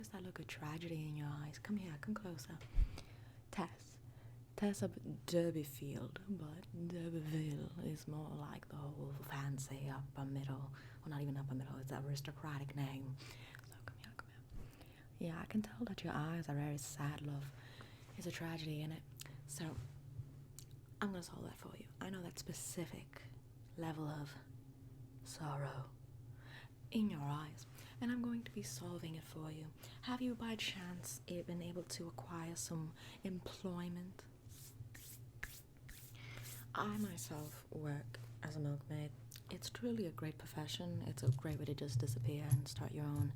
Does that look of tragedy in your eyes? Come here, come closer. Tess. Tess of Derbyfield, but Derbyville is more like the whole fancy upper middle. Well, not even upper middle, it's an aristocratic name. So come here, come here. Yeah, I can tell that your eyes are very sad, love. There's a tragedy in it. So, I'm gonna solve that for you. I know that specific level of sorrow in your eyes, and I'm going to be solving it for you. Have you by chance been able to acquire some employment? I myself work as a milkmaid. It's truly a great profession. It's a great way to just disappear and start your own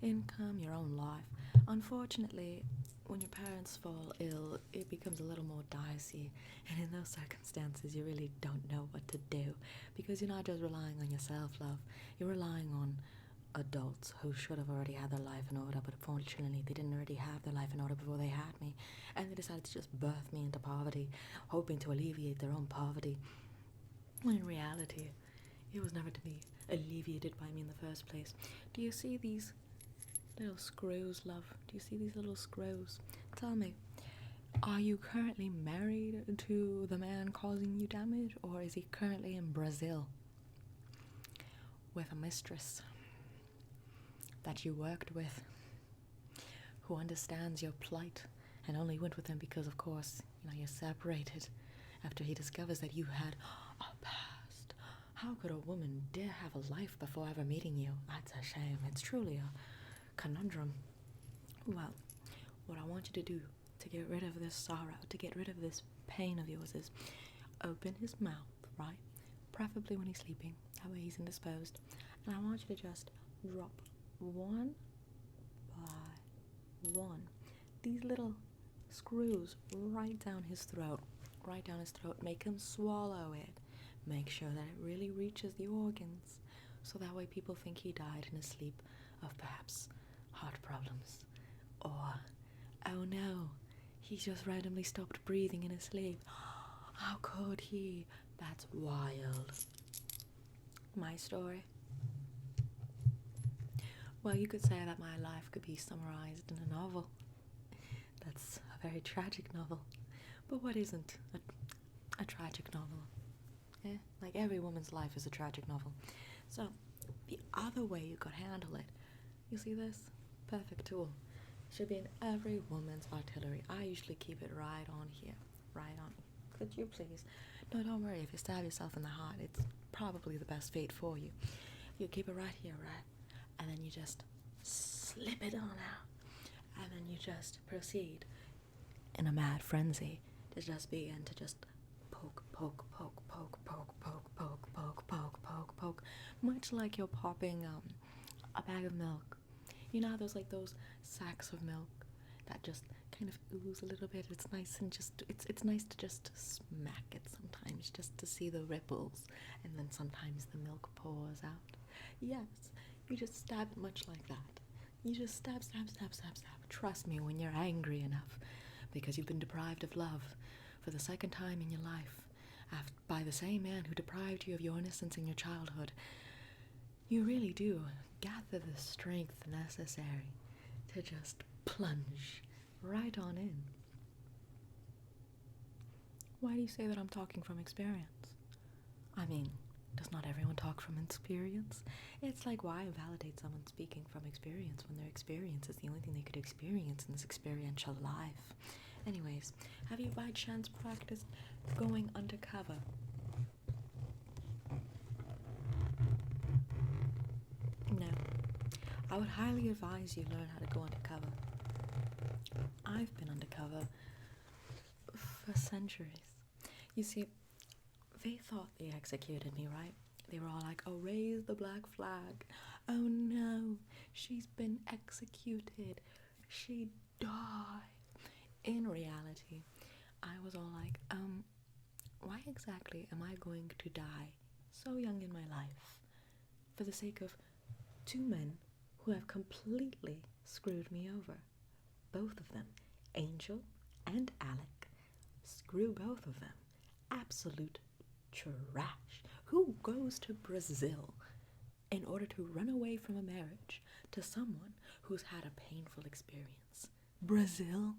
income, your own life. Unfortunately, when your parents fall ill, it becomes a little more dicey, and in those circumstances, you really don't know what to do because you're not just relying on yourself, love. You're relying on adults who should have already had their life in order, but unfortunately they didn't already have their life in order before they had me, and they decided to just birth me into poverty, hoping to alleviate their own poverty, when in reality it was never to be alleviated by me in the first place. Do you see these little screws, love? Do you see these little screws? Tell me, are you currently married to the man causing you damage, or is he currently in Brazil with a mistress that you worked with, who understands your plight and only went with him because, of course, you're separated after he discovers that you had a past? How could a woman dare have a life before ever meeting you? That's a shame. It's truly a conundrum. Well, what I want you to do to get rid of this sorrow, to get rid of this pain of yours, is open his mouth, right? Preferably when he's sleeping. That way he's indisposed. And I want you to just drop one by one these little screws right down his throat. Right down his throat. Make him swallow it. Make sure that it really reaches the organs, so that way people think he died in his sleep of perhaps heart problems. Or, oh no, he just randomly stopped breathing in his sleep. How could he? That's wild. My story? Well, you could say that my life could be summarized in a novel. That's a very tragic novel. But what isn't a tragic novel? Yeah? Like every woman's life is a tragic novel. So, the other way you could handle it, you see this? Perfect tool. Should be in every woman's artillery. I usually keep it right on here. Right on. Could you please? No, don't worry. If you stab yourself in the heart, it's probably the best fate for you. You keep it right here, right? And then you just slip it on out. And then you just proceed in a mad frenzy to just begin to just poke, poke, poke, poke, poke, poke, poke, poke, poke, poke, poke. Much like you're popping a bag of milk. You know, there's like those sacks of milk that just kind of ooze a little bit. It's nice and just, it's nice to just smack it sometimes, just to see the ripples, and then sometimes the milk pours out. Yes, you just stab it much like that. You just stab, stab, stab, stab, stab. Trust me, when you're angry enough, because you've been deprived of love for the second time in your life, by the same man who deprived you of your innocence in your childhood, you really do gather the strength necessary to just plunge right on in. Why do you say that I'm talking from experience? I mean, does not everyone talk from experience? It's like, why invalidate someone speaking from experience when their experience is the only thing they could experience in this experiential life? Anyways, have you by chance practiced going undercover? No. I would highly advise you learn how to go undercover. I've been undercover for centuries. You see, they thought they executed me, right? They were all like, oh, raise the black flag. Oh no, she's been executed. She died. In reality, I was all like, why exactly am I going to die so young in my life for the sake of two men who have completely screwed me over? Both of them, Angel and Alec. Screw both of them. Absolute trash. Who goes to Brazil in order to run away from a marriage to someone who's had a painful experience. Brazil?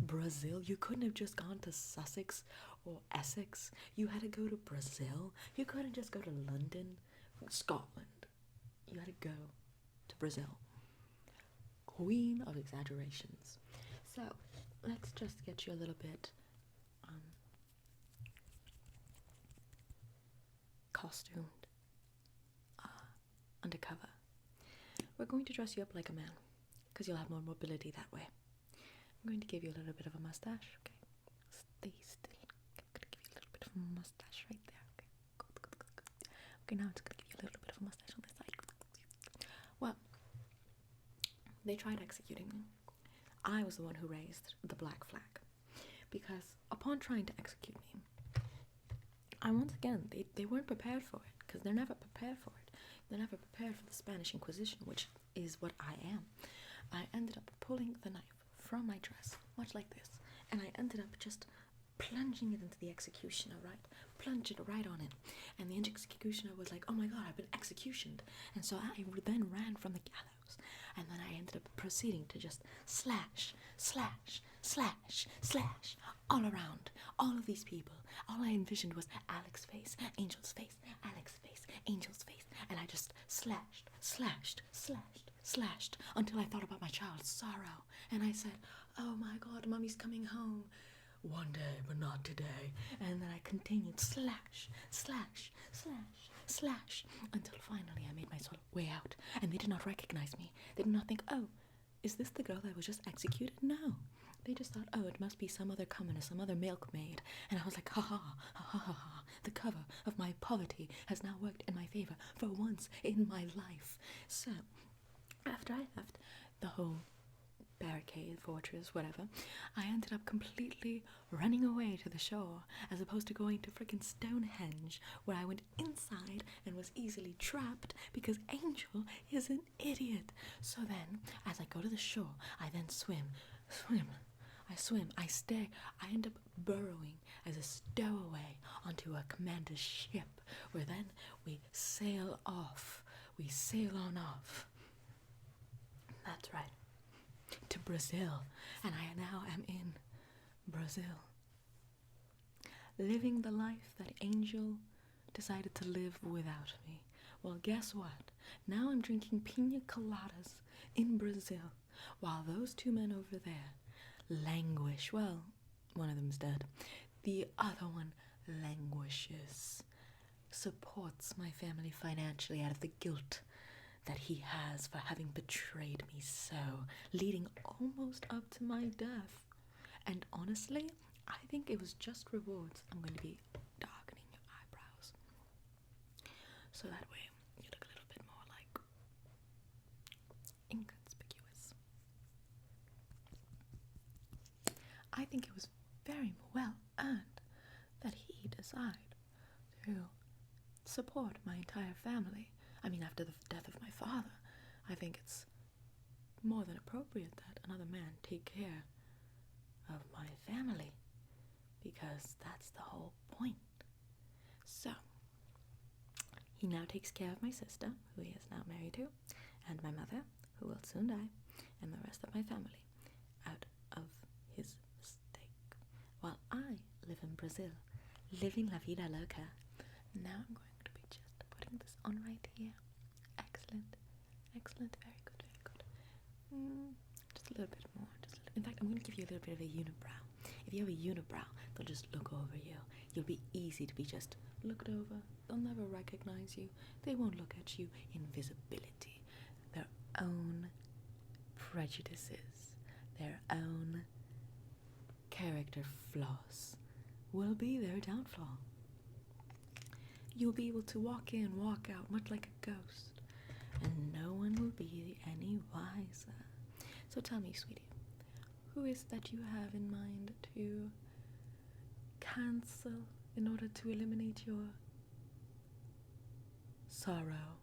Brazil? You couldn't have just gone to Sussex or Essex. You had to go to Brazil. You couldn't just go to London, Scotland. You had to go to Brazil. Queen of exaggerations. So, let's just get you a little bit costumed, undercover. We're going to dress you up like a man, because you'll have more mobility that way. I'm going to give you a little bit of a mustache, okay? Stay still. I'm going to give you a little bit of a mustache right there, okay? Good. Okay, now I'm just going to give you a little bit of a mustache on this side. Well, they tried executing me. I was the one who raised the black flag, because upon trying to execute me, once again, they weren't prepared for it, because they're never prepared for it. They're never prepared for the Spanish Inquisition, which is what I am. I ended up pulling the knife from my dress, much like this, and I ended up just plunging it into the executioner, right? Plunge it right on it. And the executioner was like, oh my god, I've been executioned. And so I then ran from the gallows, and then I ended up proceeding to just slash, slash, slash, slash, all around, all of these people. All I envisioned was Alex's face, Angel's face, Alex's face, Angel's face, and I just slashed, slashed, slashed, slashed, until I thought about my child's sorrow, and I said, oh my god, mommy's coming home. One day, but not today. And then I continued, slash, slash, slash, slash, until finally I made my way out, and they did not recognize me. They did not think, oh, is this the girl that was just executed? No. They just thought, oh, it must be some other commoner, some other milkmaid. And I was like, ha ha, ha ha ha ha. The cover of my poverty has now worked in my favor for once in my life. So, after I left the whole barricade, fortress, whatever, I ended up completely running away to the shore, as opposed to going to frickin' Stonehenge, where I went inside and was easily trapped because Angel is an idiot. So then, as I go to the shore, I then swim, I stay, I end up burrowing as a stowaway onto a commander's ship, where then we sail on off. That's right. To Brazil, and I now am in Brazil, living the life that Angel decided to live without me. Well, guess what? Now I'm drinking pina coladas in Brazil, while those two men over there languish. Well, one of them's dead. The other one languishes, supports my family financially out of the guilt that he has for having betrayed me so, leading almost up to my death. And honestly, I think it was just rewards. I'm going to be darkening your eyebrows, so that way you look a little bit more like inconspicuous. I think it was very well earned that he decided to support my entire family. I mean, after the death of my father, I think it's more than appropriate that another man take care of my family, because that's the whole point. So, he now takes care of my sister, who he is now married to, and my mother, who will soon die, and the rest of my family, out of his stake, while I live in Brazil, living la vida loca. Now I'm going to be just putting this on right here. Excellent, excellent, very good, very good. Just a little bit more. In fact, I'm going to give you a little bit of a unibrow. If you have a unibrow, they'll just look over you. You'll be easy to be just looked over. They'll never recognize you. They won't look at you. Invisibility. Their own prejudices, their own character flaws will be their downfall. You'll be able to walk in, walk out, much like a ghost, and no one will be any wiser. So tell me, sweetie, who is that you have in mind to cancel in order to eliminate your sorrow?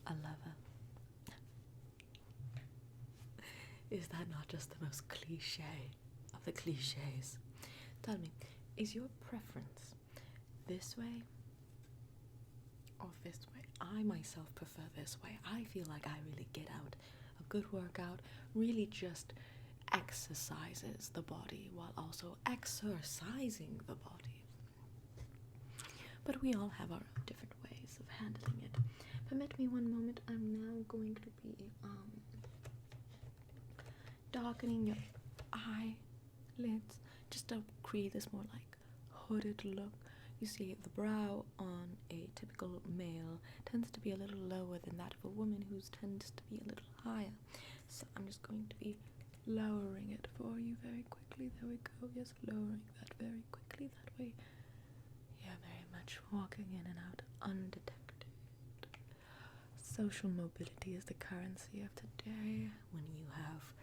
A lover. Is that not just the most cliche of the cliches? Tell me, is your preference this way or this way? I myself prefer this way. I feel like I really get out a good workout, really just exercises the body while also exercising the body. But we all have our own different ways of handling it. Permit me one moment. I'm now going to be darkening your eyelids just to create this more like hooded look. You see, the brow on a typical male tends to be a little lower than that of a woman, whose tends to be a little higher. So I'm just going to be lowering it for you very quickly. There we go. Yes, lowering that very quickly. That way you're very much walking in and out undetected. Social mobility is the currency of today. When you have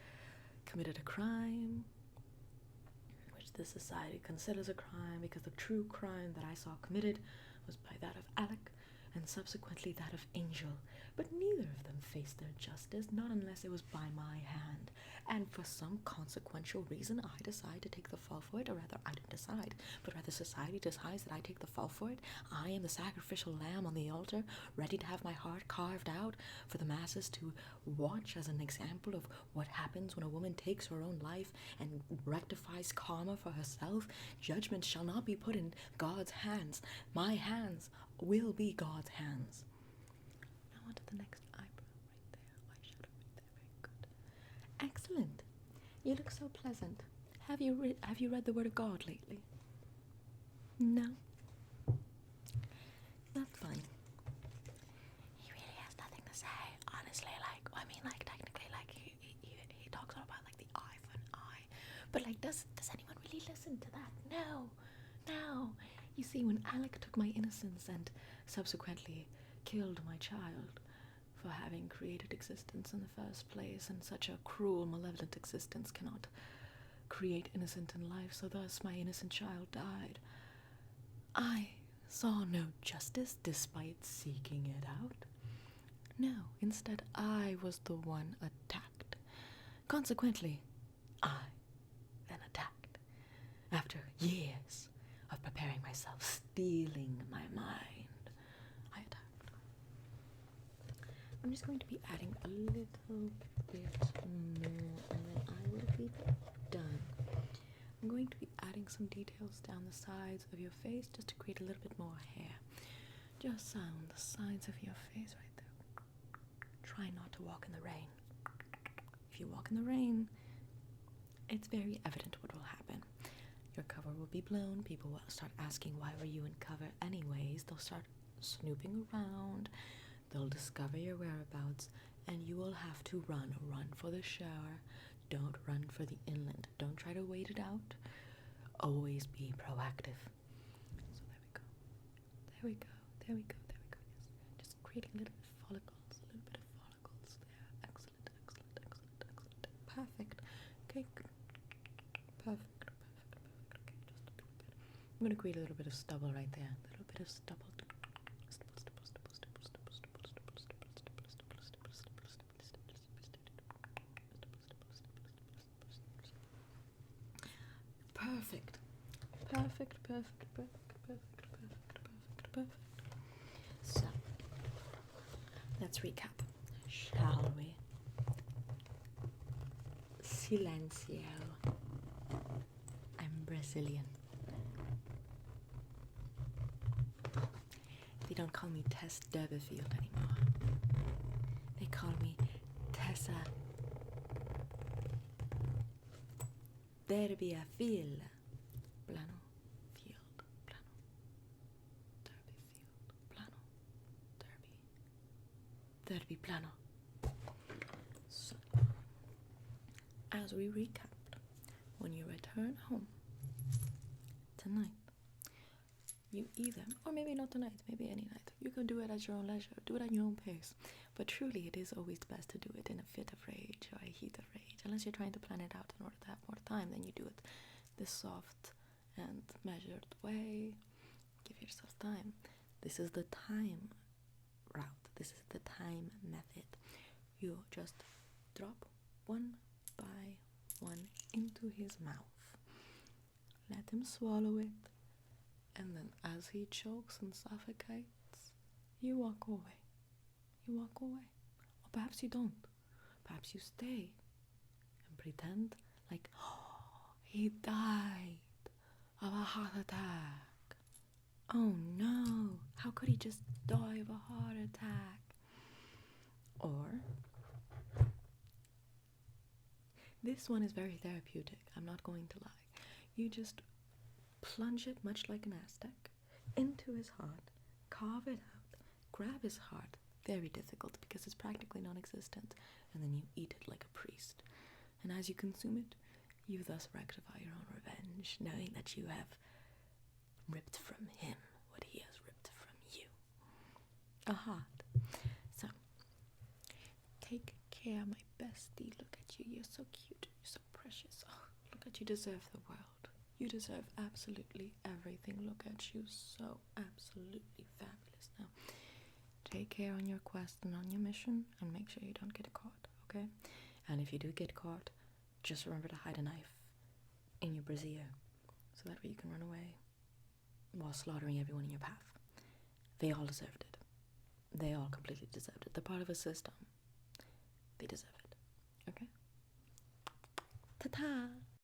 committed a crime, which this society considers a crime, because the true crime that I saw committed was by that of Alec and subsequently that of Angel, but neither of them faced their justice, not unless it was by my hand. And for some consequential reason, I decide to take the fall for it, or rather, I didn't decide, but rather society decides that I take the fall for it. I am the sacrificial lamb on the altar, ready to have my heart carved out for the masses to watch as an example of what happens when a woman takes her own life and rectifies karma for herself. Judgment shall not be put in God's hands. My hands will be God's hands. Now on to the next eyebrow right there, eyeshadow right there, very good. Excellent. You look so pleasant. Have you read the Word of God lately? No? That's fine. He really has nothing to say, honestly. Technically, he talks all about like the eye for an eye, but like, does anyone really listen to that? No. You see, when Alec took my innocence and subsequently killed my child for having created existence in the first place, and such a cruel, malevolent existence cannot create innocent in life, so thus my innocent child died. I saw no justice despite seeking it out. No, instead I was the one attacked. Consequently, I then attacked. After years of preparing myself, stealing my mind, I attacked. I'm just going to be adding a little bit more, and then I will be done. I'm going to be adding some details down the sides of your face just to create a little bit more hair. Just on the sides of your face right there. Try not to walk in the rain. If you walk in the rain, it's very evident what will happen. Your cover will be blown. People will start asking, why were you in cover anyways? They'll start snooping around. They'll discover your whereabouts, and you will have to run. Run for the shower. Don't run for the inlet. Don't try to wait it out. Always be proactive. So there we go. Yes. Just creating a little bit of follicles. There. Excellent. Perfect. Okay, good. Perfect. Okay, just a little bit. I'm going to create a little bit of stubble right there. A little bit of stubble. Perfect. So, let's recap, shall we? Silencio. I'm Brazilian. They don't call me Tess Derbyfield anymore. They call me Tessa Derbyfield. Plano, field, plano, derby, field, plano, derby, plano. So, as we recapped, when you return home tonight, you either, or maybe not tonight, maybe any night, you can do it at your own leisure, do it at your own pace, but truly it is always best to do it in a fit of rage or a heat of rage, unless you're trying to plan it out in order to have more time. Then you do it this soft and measured way. Give yourself time. This is the time route. This is the time method. You just drop one by one into his mouth. Let him swallow it, and then as he chokes and suffocates, you walk away. You walk away. Or perhaps you don't. Perhaps you stay and pretend like, oh, he died of a heart attack. Oh no, how could he just die of a heart attack? Or, this one is very therapeutic, I'm not going to lie. You just plunge it, much like an Aztec, into his heart, carve it out, grab his heart, very difficult because it's practically non-existent, and then you eat it like a priest. And as you consume it, you thus rectify your own revenge, knowing that you have ripped from him what he has ripped from you. A heart. So, take care, my bestie. Look at you. You're so cute. You're so precious. Oh, look at you. Deserve the world. You deserve absolutely everything. Look at you. So absolutely fabulous. Now, take care on your quest and on your mission, and make sure you don't get caught, okay? And if you do get caught, just remember to hide a knife in your brassiere, so that way you can run away while slaughtering everyone in your path. They all deserved it. They all completely deserved it. They're part of a system. They deserve it. Okay? Ta-ta!